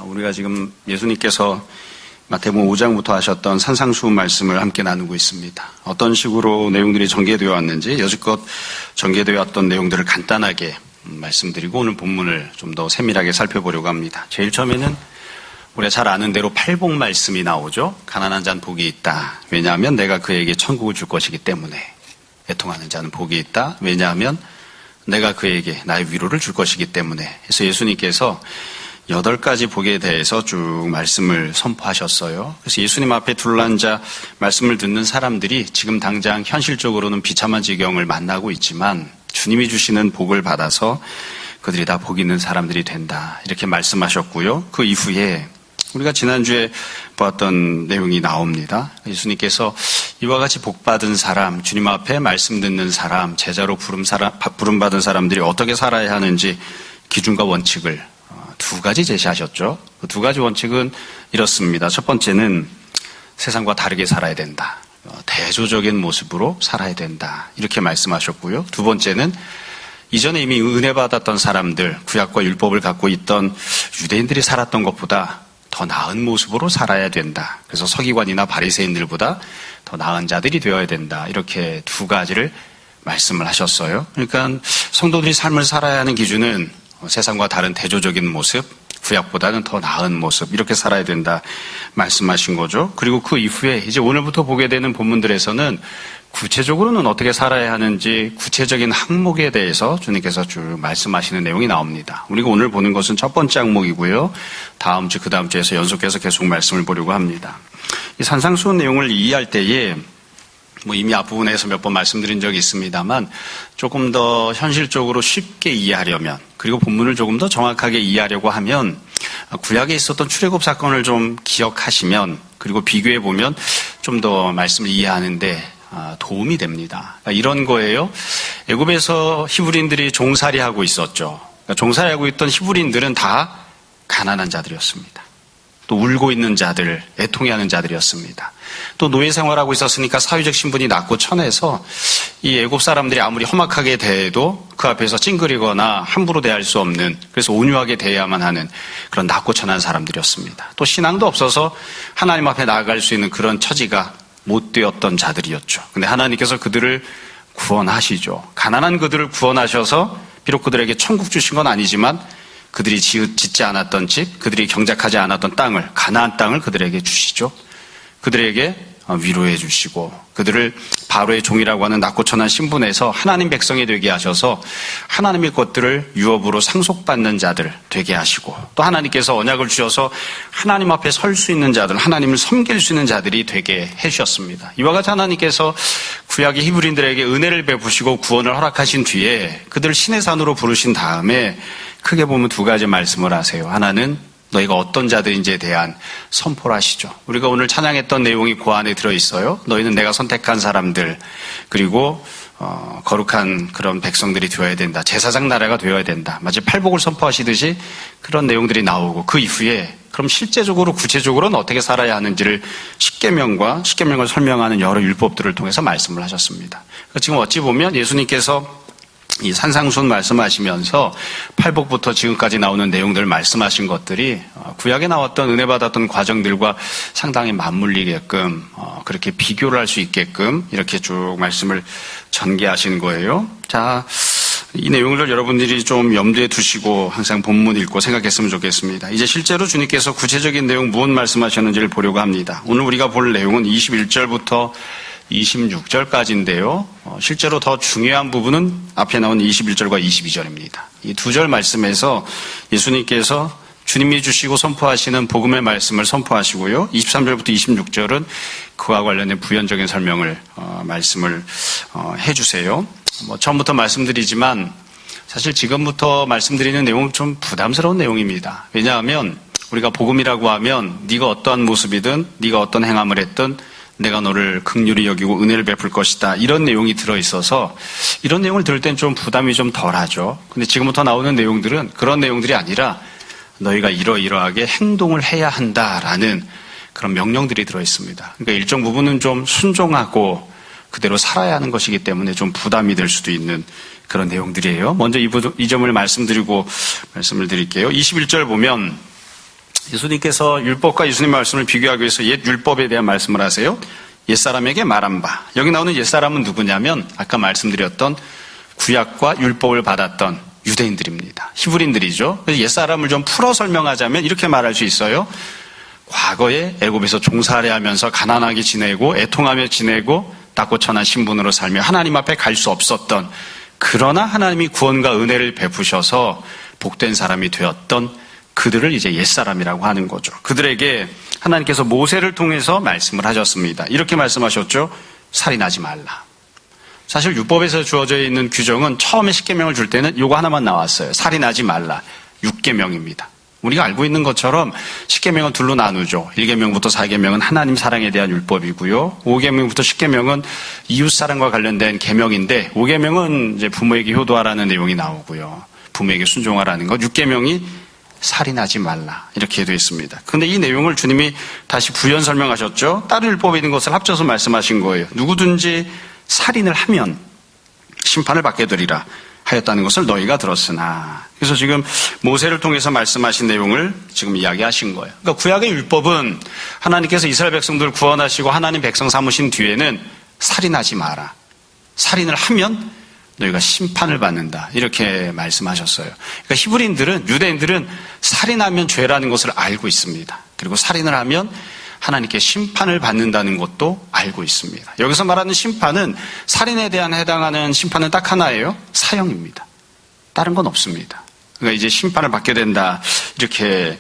우리가 지금 예수님께서 마태복음 5장부터 하셨던 산상수훈 말씀을 함께 나누고 있습니다. 어떤 식으로 내용들이 전개되어 왔는지 여지껏 전개되어 왔던 내용들을 간단하게 말씀드리고 오늘 본문을 좀 더 세밀하게 살펴보려고 합니다. 제일 처음에는 우리가 잘 아는 대로 팔복 말씀이 나오죠. 가난한 자는 복이 있다. 왜냐하면 내가 그에게 천국을 줄 것이기 때문에. 애통하는 자는 복이 있다. 왜냐하면 내가 그에게 나의 위로를 줄 것이기 때문에. 그래서 예수님께서 8가지 복에 대해서 쭉 말씀을 선포하셨어요. 그래서 예수님 앞에 둘러앉아 말씀을 듣는 사람들이 지금 당장 현실적으로는 비참한 지경을 만나고 있지만 주님이 주시는 복을 받아서 그들이 다 복 있는 사람들이 된다. 이렇게 말씀하셨고요. 그 이후에 우리가 지난주에 보았던 내용이 나옵니다. 예수님께서 이와 같이 복받은 사람, 주님 앞에 말씀 듣는 사람, 제자로 부름받은 사람들이 어떻게 살아야 하는지 기준과 원칙을 2가지 제시하셨죠. 그 2가지 원칙은 이렇습니다. 첫 번째는 세상과 다르게 살아야 된다. 대조적인 모습으로 살아야 된다. 이렇게 말씀하셨고요. 2번째는 이전에 이미 은혜 받았던 사람들, 구약과 율법을 갖고 있던 유대인들이 살았던 것보다 더 나은 모습으로 살아야 된다. 그래서 서기관이나 바리새인들보다 더 나은 자들이 되어야 된다. 이렇게 2가지를 말씀을 하셨어요. 그러니까 성도들이 삶을 살아야 하는 기준은 세상과 다른 대조적인 모습, 구약보다는 더 나은 모습, 이렇게 살아야 된다 말씀하신 거죠. 그리고 그 이후에 이제 오늘부터 보게 되는 본문들에서는 구체적으로는 어떻게 살아야 하는지 구체적인 항목에 대해서 주님께서 쭉 말씀하시는 내용이 나옵니다. 우리가 오늘 보는 것은 첫 번째 항목이고요. 다음 주, 그 다음 주에서 연속해서 계속 말씀을 보려고 합니다. 이 산상수훈 내용을 이해할 때에 이미 앞부분에서 몇 번 말씀드린 적이 있습니다만 조금 더 현실적으로 쉽게 이해하려면 그리고 본문을 조금 더 정확하게 이해하려고 하면 구약에 있었던 출애굽 사건을 좀 기억하시면 그리고 비교해 보면 좀 더 말씀을 이해하는데 도움이 됩니다. 이런 거예요. 애굽에서 히브리인들이 종살이하고 있었죠. 종살이하고 있던 히브리인들은 다 가난한 자들이었습니다. 또 울고 있는 자들, 애통해하는 자들이었습니다. 또 노예 생활하고 있었으니까 사회적 신분이 낮고 천해서 이 애굽 사람들이 아무리 험악하게 대해도 그 앞에서 찡그리거나 함부로 대할 수 없는, 그래서 온유하게 대해야만 하는 그런 낮고 천한 사람들이었습니다. 또 신앙도 없어서 하나님 앞에 나아갈 수 있는 그런 처지가 못 되었던 자들이었죠. 근데 하나님께서 그들을 구원하시죠. 가난한 그들을 구원하셔서 비록 그들에게 천국 주신 건 아니지만 그들이 짓지 않았던 집, 그들이 경작하지 않았던 땅을, 가나안 땅을 그들에게 주시죠. 그들에게 위로해 주시고 그들을 바로의 종이라고 하는 낮고 천한 신분에서 하나님 백성이 되게 하셔서 하나님의 것들을 유업으로 상속받는 자들 되게 하시고 또 하나님께서 언약을 주셔서 하나님 앞에 설 수 있는 자들, 하나님을 섬길 수 있는 자들이 되게 해주셨습니다. 이와 같이 하나님께서 구약의 히브리인들에게 은혜를 베푸시고 구원을 허락하신 뒤에 그들을 신의 산으로 부르신 다음에 크게 보면 2가지 말씀을 하세요. 하나는 너희가 어떤 자들인지에 대한 선포를 하시죠. 우리가 오늘 찬양했던 내용이 그 안에 들어있어요. 너희는 내가 선택한 사람들, 그리고 거룩한 그런 백성들이 되어야 된다. 제사장 나라가 되어야 된다. 마치 팔복을 선포하시듯이 그런 내용들이 나오고 그 이후에 그럼 실제적으로 구체적으로는 어떻게 살아야 하는지를 십계명을 설명하는 여러 율법들을 통해서 말씀을 하셨습니다. 지금 어찌 보면 예수님께서 이 산상수훈 말씀하시면서 팔복부터 지금까지 나오는 내용들을 말씀하신 것들이 구약에 나왔던 은혜 받았던 과정들과 상당히 맞물리게끔 그렇게 비교를 할 수 있게끔 이렇게 쭉 말씀을 전개하신 거예요. 자, 이 내용을 여러분들이 좀 염두에 두시고 항상 본문 읽고 생각했으면 좋겠습니다. 이제 실제로 주님께서 구체적인 내용 무엇 말씀하셨는지를 보려고 합니다. 오늘 우리가 볼 내용은 21절부터 26절까지인데요. 실제로 더 중요한 부분은 앞에 나온 21절과 22절입니다. 이 2절 말씀에서 예수님께서 주님이 주시고 선포하시는 복음의 말씀을 선포하시고요. 23절부터 26절은 그와 관련된 부연적인 설명을 말씀을 해주세요. 처음부터 말씀드리지만 사실 지금부터 말씀드리는 내용은 좀 부담스러운 내용입니다. 왜냐하면 우리가 복음이라고 하면 네가 어떠한 모습이든 네가 어떤 행함을 했든 내가 너를 긍휼히 여기고 은혜를 베풀 것이다. 이런 내용이 들어있어서 이런 내용을 들을 땐 좀 부담이 좀 덜하죠. 근데 지금부터 나오는 내용들은 그런 내용들이 아니라 너희가 이러이러하게 행동을 해야 한다라는 그런 명령들이 들어있습니다. 그러니까 일정 부분은 좀 순종하고 그대로 살아야 하는 것이기 때문에 좀 부담이 될 수도 있는 그런 내용들이에요. 먼저 이 점을 말씀을 드릴게요. 21절 보면 예수님께서 율법과 예수님 말씀을 비교하기 위해서 옛 율법에 대한 말씀을 하세요. 옛사람에게 말한 바. 여기 나오는 옛사람은 누구냐면 아까 말씀드렸던 구약과 율법을 받았던 유대인들입니다. 히브리인들이죠. 그래서 옛사람을 좀 풀어 설명하자면 이렇게 말할 수 있어요. 과거에 애굽에서 종살이 하면서 가난하게 지내고 애통하며 지내고 낮고 천한 신분으로 살며 하나님 앞에 갈 수 없었던, 그러나 하나님이 구원과 은혜를 베푸셔서 복된 사람이 되었던 그들을 이제 옛사람이라고 하는 거죠. 그들에게 하나님께서 모세를 통해서 말씀을 하셨습니다. 이렇게 말씀하셨죠. 살인하지 말라. 사실 율법에서 주어져 있는 규정은 처음에 10계명을 줄 때는 이거 하나만 나왔어요. 살인하지 말라. 6계명입니다. 우리가 알고 있는 것처럼 10계명은 둘로 나누죠. 1계명부터 4계명은 하나님 사랑에 대한 율법이고요. 5계명부터 10계명은 이웃사랑과 관련된 계명인데 5계명은 이제 부모에게 효도하라는 내용이 나오고요. 부모에게 순종하라는 것. 6계명이 살인하지 말라 이렇게 되어 있습니다. 그런데 이 내용을 주님이 다시 부연 설명하셨죠. 다른 율법에 있는 것을 합쳐서 말씀하신 거예요. 누구든지 살인을 하면 심판을 받게 되리라 하였다는 것을 너희가 들었으나. 그래서 지금 모세를 통해서 말씀하신 내용을 지금 이야기하신 거예요. 그러니까 구약의 율법은 하나님께서 이스라엘 백성들을 구원하시고 하나님 백성 삼으신 뒤에는 살인하지 마라. 살인을 하면 너희가 심판을 받는다. 이렇게 말씀하셨어요. 그러니까 히브리인들은, 유대인들은 살인하면 죄라는 것을 알고 있습니다. 그리고 살인을 하면 하나님께 심판을 받는다는 것도 알고 있습니다. 여기서 말하는 심판은 살인에 대한 해당하는 심판은 딱 하나예요. 사형입니다. 다른 건 없습니다. 그러니까 이제 심판을 받게 된다. 이렇게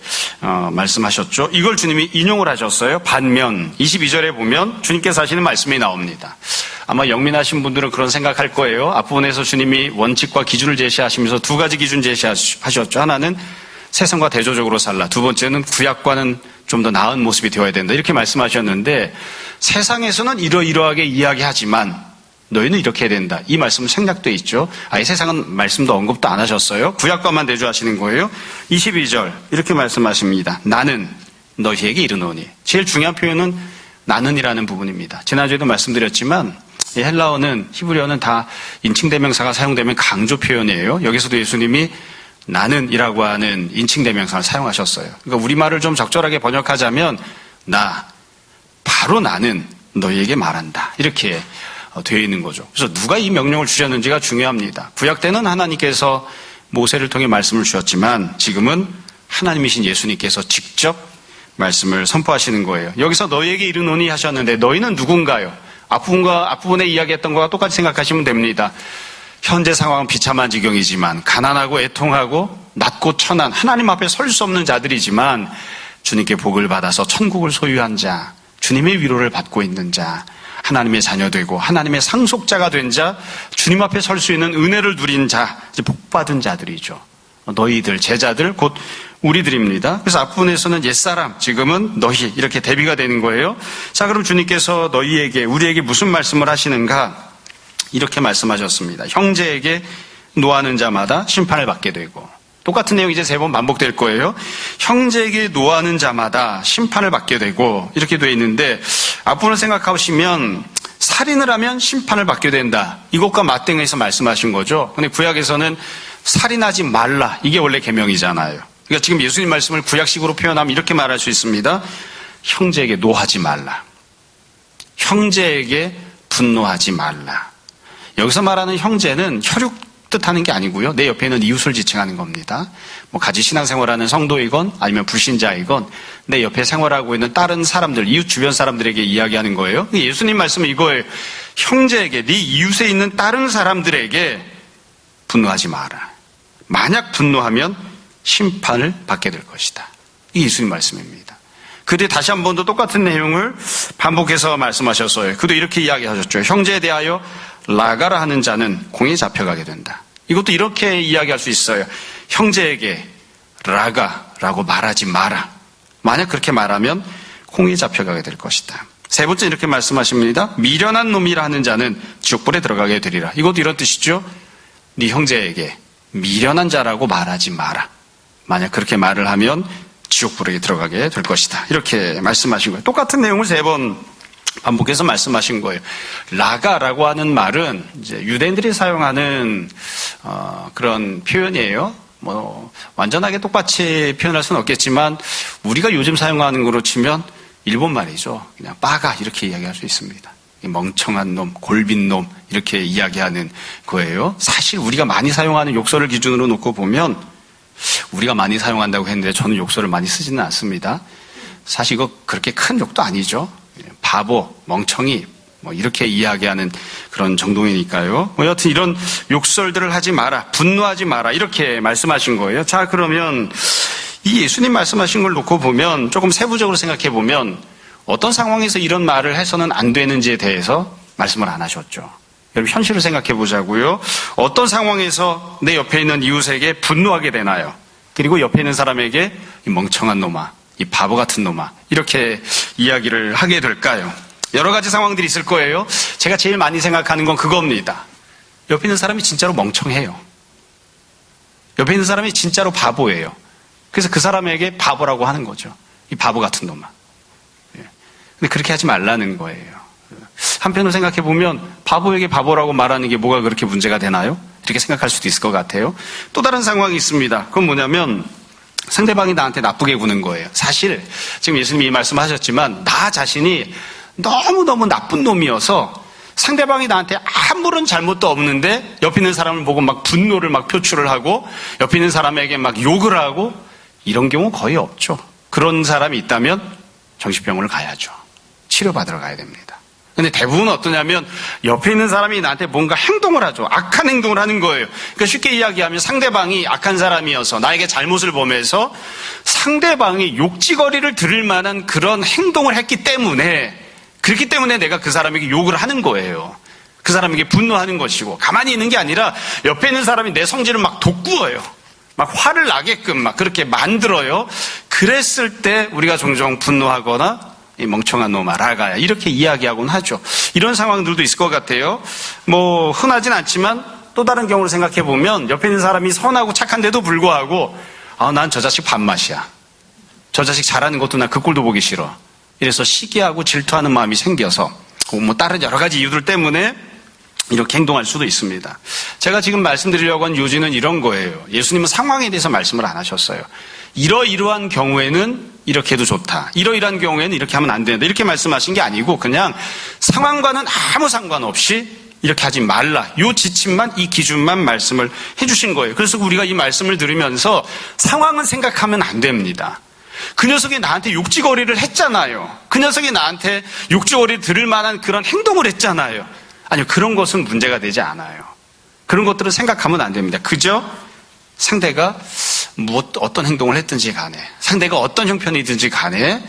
말씀하셨죠. 이걸 주님이 인용을 하셨어요. 반면 22절에 보면 주님께서 하시는 말씀이 나옵니다. 아마 영민하신 분들은 그런 생각할 거예요. 앞부분에서 주님이 원칙과 기준을 제시하시면서 두 가지 기준 제시하셨죠. 하나는 세상과 대조적으로 살라. 두 번째는 구약과는 좀 더 나은 모습이 되어야 된다. 이렇게 말씀하셨는데 세상에서는 이러이러하게 이야기하지만 너희는 이렇게 해야 된다. 이 말씀은 생략되어 있죠. 아예 세상은 말씀도 언급도 안 하셨어요. 구약과만 대조하시는 거예요. 22절 이렇게 말씀하십니다. 나는 너희에게 이르노니. 제일 중요한 표현은 나는이라는 부분입니다. 지난주에도 말씀드렸지만 이 헬라어는 히브리어는 다 인칭대명사가 사용되면 강조 표현이에요. 여기서도 예수님이 나는이라고 하는 인칭대명사를 사용하셨어요. 그러니까 우리말을 좀 적절하게 번역하자면 바로 나는 너희에게 말한다. 이렇게 되어 있는 거죠. 그래서 누가 이 명령을 주셨는지가 중요합니다. 구약 때는 하나님께서 모세를 통해 말씀을 주셨지만 지금은 하나님이신 예수님께서 직접 말씀을 선포하시는 거예요. 여기서 너희에게 이르노니 하셨는데 너희는 누군가요? 앞부분에 이야기했던 것과 똑같이 생각하시면 됩니다. 현재 상황은 비참한 지경이지만 가난하고 애통하고 낮고 천한 하나님 앞에 설 수 없는 자들이지만 주님께 복을 받아서 천국을 소유한 자, 주님의 위로를 받고 있는 자, 하나님의 자녀되고 하나님의 상속자가 된 자, 주님 앞에 설 수 있는 은혜를 누린 자, 이제 복받은 자들이죠. 너희들, 제자들, 곧 우리들입니다. 그래서 앞부분에서는 옛사람, 지금은 너희 이렇게 대비가 되는 거예요. 자, 그럼 주님께서 너희에게, 우리에게 무슨 말씀을 하시는가? 이렇게 말씀하셨습니다. 형제에게 노하는 자마다 심판을 받게 되고, 똑같은 내용이 이제 3번 반복될 거예요. 형제에게 노하는 자마다 심판을 받게 되고 이렇게 되어 있는데 앞부분을 생각하시면 살인을 하면 심판을 받게 된다. 이것과 맞대응해서 말씀하신 거죠. 근데 구약에서는 살인하지 말라. 이게 원래 계명이잖아요. 그러니까 지금 예수님 말씀을 구약식으로 표현하면 이렇게 말할 수 있습니다. 형제에게 노하지 말라. 형제에게 분노하지 말라. 여기서 말하는 형제는 혈육 뜻하는 게 아니고요. 내 옆에 있는 이웃을 지칭하는 겁니다. 같이 신앙생활하는 성도이건 아니면 불신자이건 내 옆에 생활하고 있는 다른 사람들, 이웃 주변 사람들에게 이야기하는 거예요. 예수님 말씀은 이거예요. 형제에게, 네 이웃에 있는 다른 사람들에게 분노하지 마라. 만약 분노하면 심판을 받게 될 것이다. 이게 예수님 말씀입니다. 그때 다시 한 번 더 똑같은 내용을 반복해서 말씀하셨어요. 그도 이렇게 이야기하셨죠. 형제에 대하여 라가라 하는 자는 공에 잡혀가게 된다. 이것도 이렇게 이야기할 수 있어요. 형제에게 라가라고 말하지 마라. 만약 그렇게 말하면 공에 잡혀가게 될 것이다. 세 번째 이렇게 말씀하십니다. 미련한 놈이라 하는 자는 지옥불에 들어가게 되리라. 이것도 이런 뜻이죠. 네 형제에게 미련한 자라고 말하지 마라. 만약 그렇게 말을 하면 지옥불에 들어가게 될 것이다. 이렇게 말씀하신 거예요. 똑같은 내용을 3번 반복해서 말씀하신 거예요. 라가라고 하는 말은 이제 유대인들이 사용하는 그런 표현이에요. 완전하게 똑같이 표현할 수는 없겠지만 우리가 요즘 사용하는 거로 치면 일본 말이죠. 그냥 빠가 이렇게 이야기할 수 있습니다. 멍청한 놈, 골빈 놈 이렇게 이야기하는 거예요. 사실 우리가 많이 사용하는 욕설을 기준으로 놓고 보면 우리가 많이 사용한다고 했는데 저는 욕설을 많이 쓰지는 않습니다. 사실 이거 그렇게 큰 욕도 아니죠. 바보, 멍청이 이렇게 이야기하는 그런 정도이니까요. 여하튼 이런 욕설들을 하지 마라, 분노하지 마라 이렇게 말씀하신 거예요. 자, 그러면 이 예수님 말씀하신 걸 놓고 보면 조금 세부적으로 생각해 보면 어떤 상황에서 이런 말을 해서는 안 되는지에 대해서 말씀을 안 하셨죠. 여러분 현실을 생각해 보자고요. 어떤 상황에서 내 옆에 있는 이웃에게 분노하게 되나요? 그리고 옆에 있는 사람에게 이 멍청한 놈아, 이 바보 같은 놈아 이렇게 이야기를 하게 될까요? 여러 가지 상황들이 있을 거예요. 제가 제일 많이 생각하는 건 그겁니다. 옆에 있는 사람이 진짜로 멍청해요. 옆에 있는 사람이 진짜로 바보예요. 그래서 그 사람에게 바보라고 하는 거죠. 이 바보 같은 놈아. 근데 그렇게 하지 말라는 거예요. 한편으로 생각해 보면 바보에게 바보라고 말하는 게 뭐가 그렇게 문제가 되나요? 이렇게 생각할 수도 있을 것 같아요. 또 다른 상황이 있습니다. 그건 뭐냐면 상대방이 나한테 나쁘게 구는 거예요. 사실 지금 예수님이 이 말씀하셨지만 나 자신이 너무너무 나쁜 놈이어서 상대방이 나한테 아무런 잘못도 없는데 옆에 있는 사람을 보고 막 분노를 막 표출을 하고 옆에 있는 사람에게 막 욕을 하고 이런 경우 거의 없죠. 그런 사람이 있다면 정신병원을 가야죠. 치료받으러 가야 됩니다. 근데 대부분은 어떠냐면 옆에 있는 사람이 나한테 뭔가 행동을 하죠. 악한 행동을 하는 거예요. 그러니까 쉽게 이야기하면 상대방이 악한 사람이어서 나에게 잘못을 범해서 상대방이 욕지거리를 들을 만한 그런 행동을 했기 때문에 그렇기 때문에 내가 그 사람에게 욕을 하는 거예요. 그 사람에게 분노하는 것이고 가만히 있는 게 아니라 옆에 있는 사람이 내 성질을 막 돋구어요. 막 화를 나게끔 막 그렇게 만들어요. 그랬을 때 우리가 종종 분노하거나 이 멍청한 놈아 라가야 이렇게 이야기하곤 하죠. 이런 상황들도 있을 것 같아요. 흔하진 않지만 또 다른 경우를 생각해 보면 옆에 있는 사람이 선하고 착한데도 불구하고 난 저 자식 밥맛이야. 저 자식 잘하는 것도 나 그 꼴도 보기 싫어. 이래서 시기하고 질투하는 마음이 생겨서 다른 여러 가지 이유들 때문에 이렇게 행동할 수도 있습니다. 제가 지금 말씀드리려고 한 요지는 이런 거예요. 예수님은 상황에 대해서 말씀을 안 하셨어요. 이러이러한 경우에는 이렇게 해도 좋다. 이러이러한 경우에는 이렇게 하면 안 된다. 이렇게 말씀하신 게 아니고 그냥 상황과는 아무 상관없이 이렇게 하지 말라. 이 지침만, 이 기준만 말씀을 해주신 거예요. 그래서 우리가 이 말씀을 들으면서 상황은 생각하면 안 됩니다. 그 녀석이 나한테 욕지거리를 했잖아요. 그 녀석이 나한테 욕지거리를 들을 만한 그런 행동을 했잖아요. 아니요, 그런 것은 문제가 되지 않아요. 그런 것들을 생각하면 안 됩니다. 그저 상대가 어떤 행동을 했든지 간에 상대가 어떤 형편이든지 간에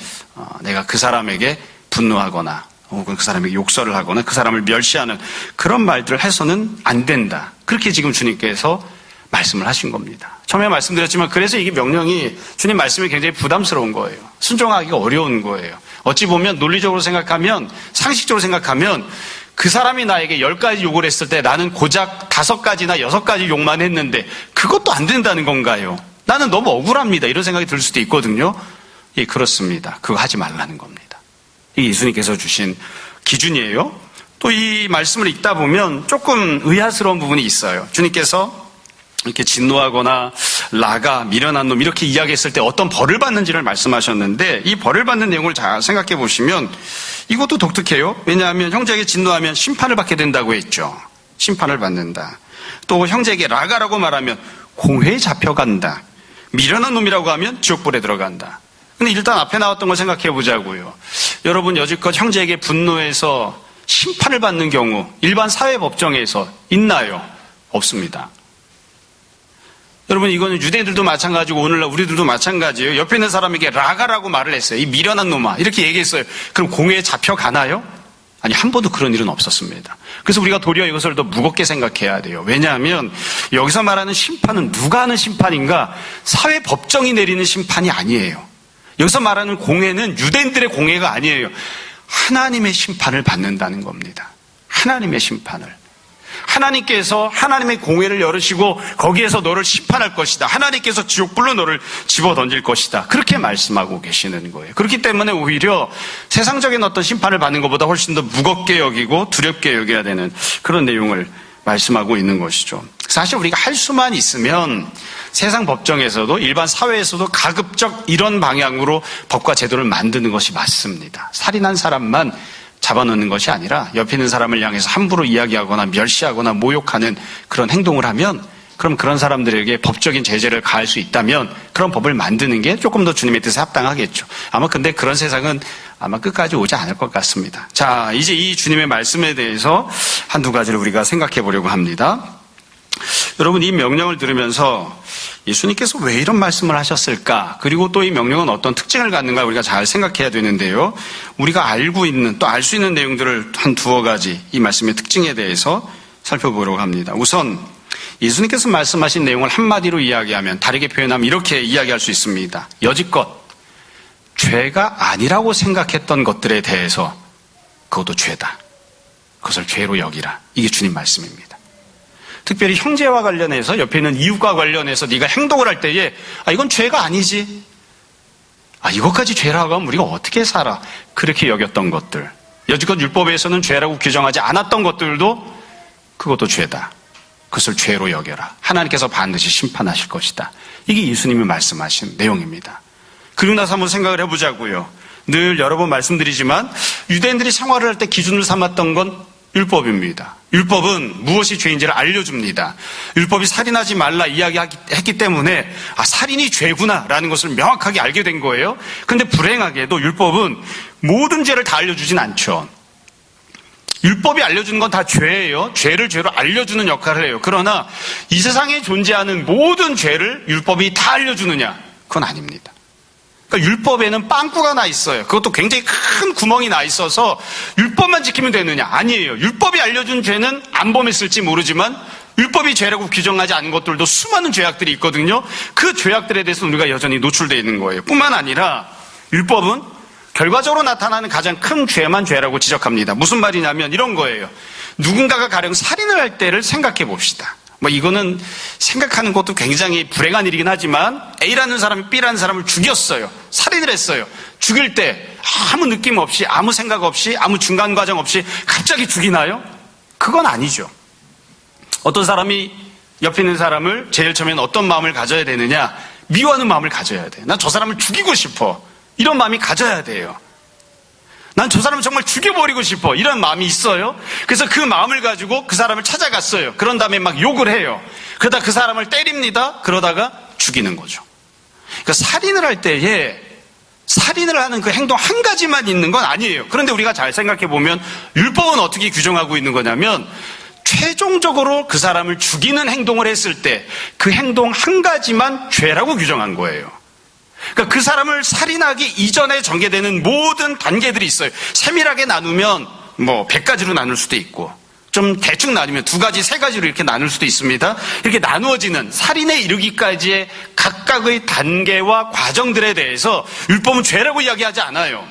내가 그 사람에게 분노하거나 혹은 그 사람에게 욕설을 하거나 그 사람을 멸시하는 그런 말들을 해서는 안 된다. 그렇게 지금 주님께서 말씀을 하신 겁니다. 처음에 말씀드렸지만 그래서 이게 명령이 주님 말씀이 굉장히 부담스러운 거예요. 순종하기가 어려운 거예요. 어찌 보면 논리적으로 생각하면 상식적으로 생각하면 그 사람이 나에게 10가지 욕을 했을 때 나는 고작 5가지나 6가지 욕만 했는데 그것도 안 된다는 건가요? 나는 너무 억울합니다. 이런 생각이 들 수도 있거든요. 예, 그렇습니다. 그거 하지 말라는 겁니다. 이게 예수님께서 주신 기준이에요. 또 이 말씀을 읽다 보면 조금 의아스러운 부분이 있어요. 주님께서 이렇게 진노하거나 라가 미련한 놈 이렇게 이야기했을 때 어떤 벌을 받는지를 말씀하셨는데 이 벌을 받는 내용을 잘 생각해 보시면 이것도 독특해요. 왜냐하면 형제에게 진노하면 심판을 받게 된다고 했죠. 심판을 받는다. 또 형제에게 라가라고 말하면 공회에 잡혀간다. 미련한 놈이라고 하면 지옥불에 들어간다. 근데 일단 앞에 나왔던 걸 생각해 보자고요. 여러분 여지껏 형제에게 분노해서 심판을 받는 경우 일반 사회법정에서 있나요? 없습니다. 여러분 이거는 유대인들도 마찬가지고 오늘날 우리들도 마찬가지예요. 옆에 있는 사람에게 라가라고 말을 했어요. 이 미련한 놈아 이렇게 얘기했어요. 그럼 공회에 잡혀가나요? 아니 한 번도 그런 일은 없었습니다. 그래서 우리가 도리어 이것을 더 무겁게 생각해야 돼요. 왜냐하면 여기서 말하는 심판은 누가 하는 심판인가? 사회법정이 내리는 심판이 아니에요. 여기서 말하는 공회는 유대인들의 공회가 아니에요. 하나님의 심판을 받는다는 겁니다. 하나님의 심판을. 하나님께서 하나님의 공회를 열으시고 거기에서 너를 심판할 것이다. 하나님께서 지옥불로 너를 집어던질 것이다. 그렇게 말씀하고 계시는 거예요. 그렇기 때문에 오히려 세상적인 어떤 심판을 받는 것보다 훨씬 더 무겁게 여기고 두렵게 여겨야 되는 그런 내용을 말씀하고 있는 것이죠. 사실 우리가 할 수만 있으면 세상 법정에서도 일반 사회에서도 가급적 이런 방향으로 법과 제도를 만드는 것이 맞습니다. 살인한 사람만 잡아놓는 것이 아니라 옆에 있는 사람을 향해서 함부로 이야기하거나 멸시하거나 모욕하는 그런 행동을 하면 그럼 그런 사람들에게 법적인 제재를 가할 수 있다면 그런 법을 만드는 게 조금 더 주님의 뜻에 합당하겠죠. 아마 근데 그런 세상은 아마 끝까지 오지 않을 것 같습니다. 자, 이제 이 주님의 말씀에 대해서 한두 가지를 우리가 생각해 보려고 합니다. 여러분, 이 명령을 들으면서 예수님께서 왜 이런 말씀을 하셨을까? 그리고 또 이 명령은 어떤 특징을 갖는가 우리가 잘 생각해야 되는데요. 우리가 알고 있는 또 알 수 있는 내용들을 한 두어 가지 이 말씀의 특징에 대해서 살펴보려고 합니다. 우선 예수님께서 말씀하신 내용을 한마디로 이야기하면, 다르게 표현하면 이렇게 이야기할 수 있습니다. 여지껏 죄가 아니라고 생각했던 것들에 대해서 그것도 죄다. 그것을 죄로 여기라. 이게 주님 말씀입니다. 특별히 형제와 관련해서, 옆에 있는 이웃과 관련해서 네가 행동을 할 때에 이건 죄가 아니지. 이것까지 죄라고 하면 우리가 어떻게 살아. 그렇게 여겼던 것들, 여지껏 율법에서는 죄라고 규정하지 않았던 것들도 그것도 죄다. 그것을 죄로 여겨라. 하나님께서 반드시 심판하실 것이다. 이게 예수님이 말씀하신 내용입니다. 그리고 나서 한번 생각을 해보자고요. 늘 여러 번 말씀드리지만 유대인들이 생활을 할 때 기준을 삼았던 건 율법입니다. 율법은 무엇이 죄인지를 알려줍니다. 율법이 살인하지 말라 이야기했기 때문에 살인이 죄구나라는 것을 명확하게 알게 된 거예요. 그런데 불행하게도 율법은 모든 죄를 다 알려주진 않죠. 율법이 알려주는 건 다 죄예요. 죄를 죄로 알려주는 역할을 해요. 그러나 이 세상에 존재하는 모든 죄를 율법이 다 알려주느냐? 그건 아닙니다. 그러니까 율법에는 빵꾸가 나 있어요. 그것도 굉장히 큰 구멍이 나 있어서 율법만 지키면 되느냐? 아니에요. 율법이 알려준 죄는 안 범했을지 모르지만 율법이 죄라고 규정하지 않은 것들도 수많은 죄악들이 있거든요. 그 죄악들에 대해서 우리가 여전히 노출되어 있는 거예요. 뿐만 아니라 율법은 결과적으로 나타나는 가장 큰 죄만 죄라고 지적합니다. 무슨 말이냐면 이런 거예요. 누군가가 가령 살인을 할 때를 생각해 봅시다. 이거는 생각하는 것도 굉장히 불행한 일이긴 하지만 A라는 사람이 B라는 사람을 죽였어요. 살인을 했어요. 죽일 때 아무 느낌 없이, 아무 생각 없이, 아무 중간 과정 없이 갑자기 죽이나요? 그건 아니죠. 어떤 사람이 옆에 있는 사람을 제일 처음에는 어떤 마음을 가져야 되느냐? 미워하는 마음을 가져야 돼. 난 저 사람을 죽이고 싶어. 이런 마음이 가져야 돼요. 난 저 사람을 정말 죽여버리고 싶어. 이런 마음이 있어요. 그래서 그 마음을 가지고 그 사람을 찾아갔어요. 그런 다음에 막 욕을 해요. 그러다 그 사람을 때립니다. 그러다가 죽이는 거죠. 그러니까 살인을 할 때에 살인을 하는 그 행동 한 가지만 있는 건 아니에요. 그런데 우리가 잘 생각해 보면 율법은 어떻게 규정하고 있는 거냐면 최종적으로 그 사람을 죽이는 행동을 했을 때 그 행동 한 가지만 죄라고 규정한 거예요. 그러니까 그 사람을 살인하기 이전에 전개되는 모든 단계들이 있어요. 세밀하게 나누면 100가지로 나눌 수도 있고, 좀 대충 나누면 2가지, 3가지로 이렇게 나눌 수도 있습니다. 이렇게 나누어지는 살인에 이르기까지의 각각의 단계와 과정들에 대해서 율법은 죄라고 이야기하지 않아요.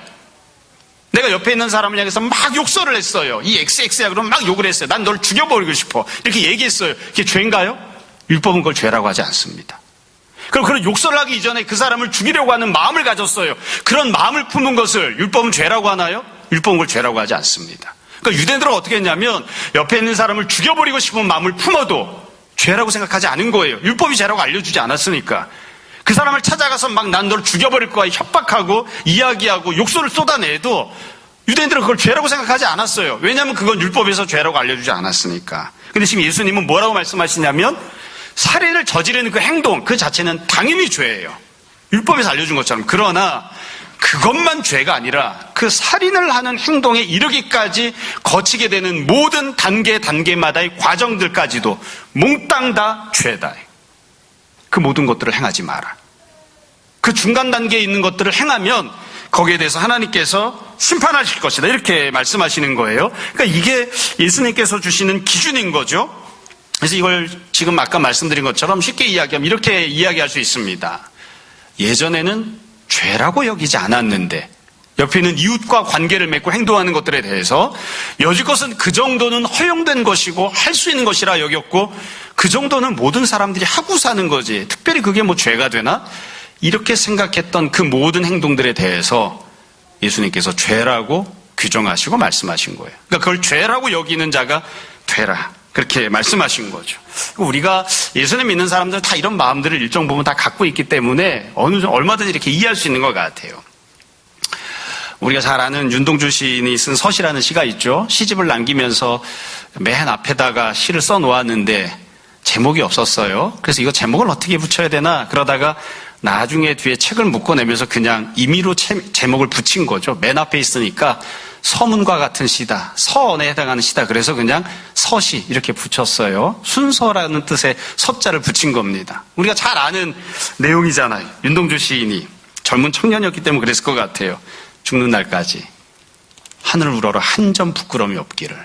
내가 옆에 있는 사람을 향해서 막 욕설을 했어요. 이 XX야 그러면 막 욕을 했어요. 난 널 죽여버리고 싶어. 이렇게 얘기했어요. 이게 죄인가요? 율법은 그걸 죄라고 하지 않습니다. 그럼 그런 욕설을 하기 이전에 그 사람을 죽이려고 하는 마음을 가졌어요. 그런 마음을 품은 것을 율법은 죄라고 하나요? 율법은 그걸 죄라고 하지 않습니다. 그러니까 유대인들은 어떻게 했냐면 옆에 있는 사람을 죽여버리고 싶은 마음을 품어도 죄라고 생각하지 않은 거예요. 율법이 죄라고 알려주지 않았으니까. 그 사람을 찾아가서 막 난 널 죽여버릴 거야 협박하고 이야기하고 욕설을 쏟아내도 유대인들은 그걸 죄라고 생각하지 않았어요. 왜냐하면 그건 율법에서 죄라고 알려주지 않았으니까. 근데 지금 예수님은 뭐라고 말씀하시냐면 살인을 저지르는 그 행동 그 자체는 당연히 죄예요. 율법에서 알려준 것처럼. 그러나 그것만 죄가 아니라 그 살인을 하는 행동에 이르기까지 거치게 되는 모든 단계마다의 과정들까지도 몽땅 다 죄다. 그 모든 것들을 행하지 마라. 그 중간 단계에 있는 것들을 행하면 거기에 대해서 하나님께서 심판하실 것이다. 이렇게 말씀하시는 거예요. 그러니까 이게 예수님께서 주시는 기준인 거죠. 그래서 이걸 지금 아까 말씀드린 것처럼 쉽게 이야기하면 이렇게 이야기할 수 있습니다. 예전에는 죄라고 여기지 않았는데 옆에 있는 이웃과 관계를 맺고 행동하는 것들에 대해서 여지껏은 그 정도는 허용된 것이고 할 수 있는 것이라 여겼고 그 정도는 모든 사람들이 하고 사는 거지 특별히 그게 죄가 되나? 이렇게 생각했던 그 모든 행동들에 대해서 예수님께서 죄라고 규정하시고 말씀하신 거예요. 그러니까 그걸 죄라고 여기는 자가 되라. 그렇게 말씀하신 거죠. 우리가 예수님 믿는 사람들은 다 이런 마음들을 일정 부분 다 갖고 있기 때문에 얼마든지 이렇게 이해할 수 있는 것 같아요. 우리가 잘 아는 윤동주 시인이 쓴 서시라는 시가 있죠. 시집을 남기면서 맨 앞에다가 시를 써놓았는데 제목이 없었어요. 그래서 이거 제목을 어떻게 붙여야 되나 그러다가 나중에 뒤에 책을 묶어내면서 그냥 임의로 제목을 붙인 거죠. 맨 앞에 있으니까 서문과 같은 시다. 서언에 해당하는 시다. 그래서 그냥 서시 이렇게 붙였어요. 순서라는 뜻의 서자를 붙인 겁니다. 우리가 잘 아는 내용이잖아요. 윤동주 시인이 젊은 청년이었기 때문에 그랬을 것 같아요. 죽는 날까지 하늘을 우러러 한 점 부끄러움이 없기를.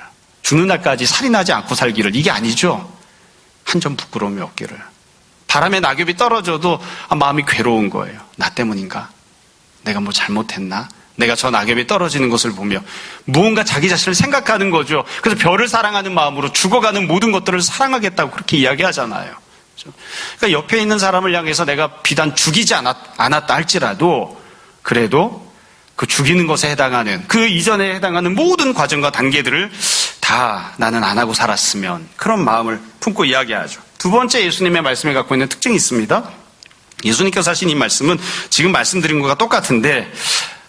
죽는 날까지 살이 나지 않고 살기를. 이게 아니죠. 한 점 부끄러움이 없기를. 바람에 낙엽이 떨어져도 마음이 괴로운 거예요. 나 때문인가? 내가 뭐 잘못했나? 내가 저 낙엽이 떨어지는 것을 보며 무언가 자기 자신을 생각하는 거죠. 그래서 별을 사랑하는 마음으로 죽어가는 모든 것들을 사랑하겠다고 그렇게 이야기하잖아요. 그러니까 옆에 있는 사람을 향해서 내가 비단 죽이지 않았다 할지라도 그래도 그 죽이는 것에 해당하는 그 이전에 해당하는 모든 과정과 단계들을 다 나는 안 하고 살았으면 그런 마음을 품고 이야기하죠. 두 번째 예수님의 말씀에 갖고 있는 특징이 있습니다. 예수님께서 하신 이 말씀은 지금 말씀드린 것과 똑같은데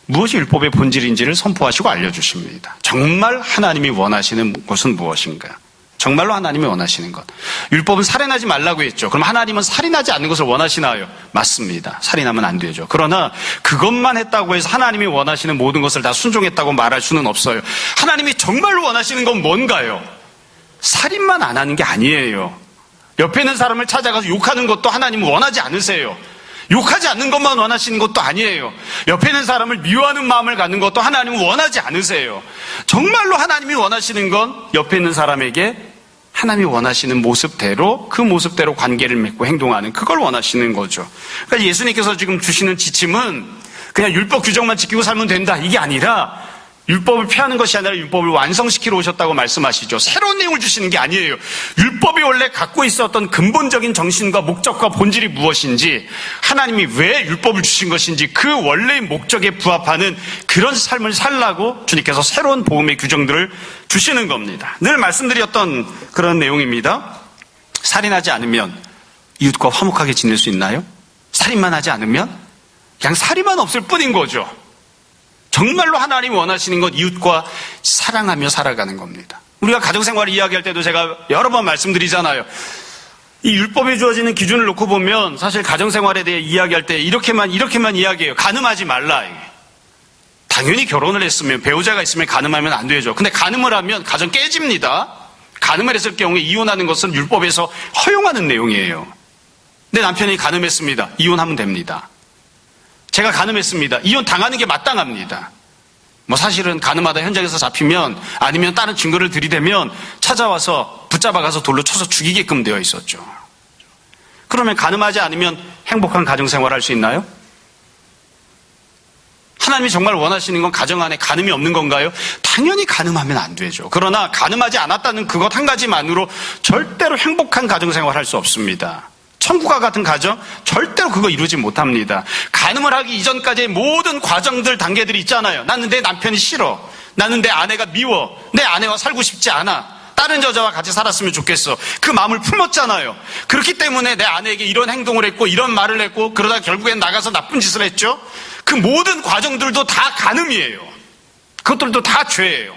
무엇이 율법의 본질인지를 선포하시고 알려주십니다. 정말 하나님이 원하시는 것은 무엇인가? 정말로 하나님이 원하시는 것. 율법은 살인하지 말라고 했죠. 그럼 하나님은 살인하지 않는 것을 원하시나요? 맞습니다. 살인하면 안 되죠. 그러나 그것만 했다고 해서 하나님이 원하시는 모든 것을 다 순종했다고 말할 수는 없어요. 하나님이 정말로 원하시는 건 뭔가요? 살인만 안 하는 게 아니에요. 옆에 있는 사람을 찾아가서 욕하는 것도 하나님은 원하지 않으세요. 욕하지 않는 것만 원하시는 것도 아니에요. 옆에 있는 사람을 미워하는 마음을 갖는 것도 하나님은 원하지 않으세요. 정말로 하나님이 원하시는 건 옆에 있는 사람에게 하나님이 원하시는 모습대로 그 모습대로 관계를 맺고 행동하는 그걸 원하시는 거죠. 그러니까 예수님께서 지금 주시는 지침은 그냥 율법 규정만 지키고 살면 된다 이게 아니라 율법을 폐하는 것이 아니라 율법을 완성시키러 오셨다고 말씀하시죠. 새로운 내용을 주시는 게 아니에요. 율법이 원래 갖고 있었던 근본적인 정신과 목적과 본질이 무엇인지 하나님이 왜 율법을 주신 것인지 그 원래의 목적에 부합하는 그런 삶을 살라고 주님께서 새로운 복음의 규정들을 주시는 겁니다. 늘 말씀드렸던 그런 내용입니다. 살인하지 않으면 이웃과 화목하게 지낼 수 있나요? 살인만 하지 않으면 그냥 살인만 없을 뿐인 거죠. 정말로 하나님이 원하시는 건 이웃과 사랑하며 살아가는 겁니다. 우리가 가정생활을 이야기할 때도 제가 여러 번 말씀드리잖아요. 이 율법에 주어지는 기준을 놓고 보면 사실 가정생활에 대해 이야기할 때 이렇게만 이야기해요. 간음하지 말라. 당연히 결혼을 했으면 배우자가 있으면 간음하면 안 되죠. 근데 간음을 하면 가정 깨집니다. 간음을 했을 경우에 이혼하는 것은 율법에서 허용하는 내용이에요. 내 남편이 간음했습니다. 이혼하면 됩니다. 제가 간음했습니다. 이혼 당하는 게 마땅합니다. 뭐 사실은 간음하다 현장에서 잡히면 아니면 다른 증거를 들이대면 찾아와서 붙잡아가서 돌로 쳐서 죽이게끔 되어 있었죠. 그러면 간음하지 않으면 행복한 가정생활 할 수 있나요? 하나님이 정말 원하시는 건 가정 안에 간음이 없는 건가요? 당연히 간음하면 안 되죠. 그러나 간음하지 않았다는 그것 한 가지만으로 절대로 행복한 가정생활 할 수 없습니다. 천국과 같은 가정 절대로 그거 이루지 못합니다. 간음을 하기 이전까지의 모든 과정들 단계들이 있잖아요. 나는 내 남편이 싫어. 나는 내 아내가 미워. 내 아내와 살고 싶지 않아. 다른 여자와 같이 살았으면 좋겠어. 그 마음을 품었잖아요. 그렇기 때문에 내 아내에게 이런 행동을 했고 이런 말을 했고 그러다 결국엔 나가서 나쁜 짓을 했죠. 그 모든 과정들도 다 간음이에요. 그것들도 다 죄예요.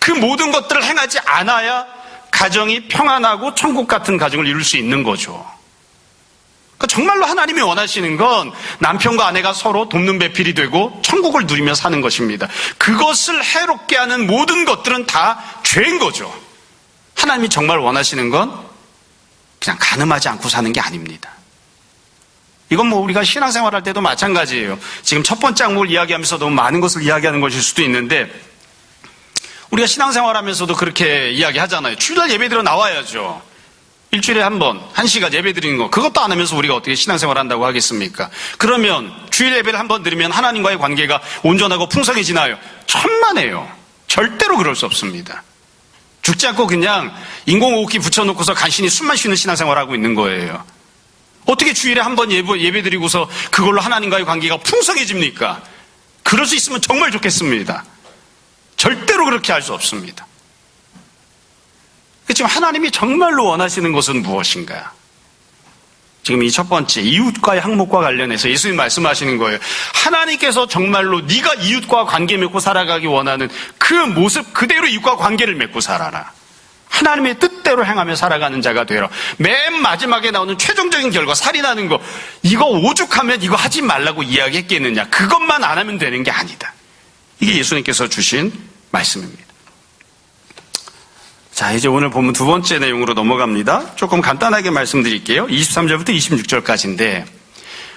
그 모든 것들을 행하지 않아야 가정이 평안하고 천국 같은 가정을 이룰 수 있는 거죠. 정말로 하나님이 원하시는 건 남편과 아내가 서로 돕는 배필이 되고 천국을 누리며 사는 것입니다. 그것을 해롭게 하는 모든 것들은 다 죄인 거죠. 하나님이 정말 원하시는 건 그냥 간음하지 않고 사는 게 아닙니다. 이건 뭐 우리가 신앙생활 할 때도 마찬가지예요. 지금 첫 번째 항목을 이야기하면서 너무 많은 것을 이야기하는 것일 수도 있는데 우리가 신앙생활 하면서도 그렇게 이야기하잖아요. 주일날 예배드려 나와야죠. 일주일에 한 번, 1시간 예배 드리는 거, 그것도 안 하면서 우리가 어떻게 신앙생활 한다고 하겠습니까? 그러면 주일 예배를 한 번 드리면 하나님과의 관계가 온전하고 풍성해지나요? 천만에요. 절대로 그럴 수 없습니다. 죽지 않고 그냥 인공호흡기 붙여놓고서 간신히 숨만 쉬는 신앙생활 하고 있는 거예요. 어떻게 주일에 한 번 예배 드리고서 그걸로 하나님과의 관계가 풍성해집니까? 그럴 수 있으면 정말 좋겠습니다. 절대로 그렇게 할 수 없습니다. 지금 하나님이 정말로 원하시는 것은 무엇인가? 지금 이 첫 번째 이웃과의 항목과 관련해서 예수님 말씀하시는 거예요. 하나님께서 정말로 네가 이웃과 관계 맺고 살아가기 원하는 그 모습 그대로 이웃과 관계를 맺고 살아라. 하나님의 뜻대로 행하며 살아가는 자가 되라. 맨 마지막에 나오는 최종적인 결과 살인하는 거, 이거 오죽하면 이거 하지 말라고 이야기했겠느냐. 그것만 안 하면 되는 게 아니다. 이게 예수님께서 주신 말씀입니다. 자, 이제 오늘 본문 두 번째 내용으로 넘어갑니다. 조금 간단하게 말씀드릴게요. 23절부터 26절까지인데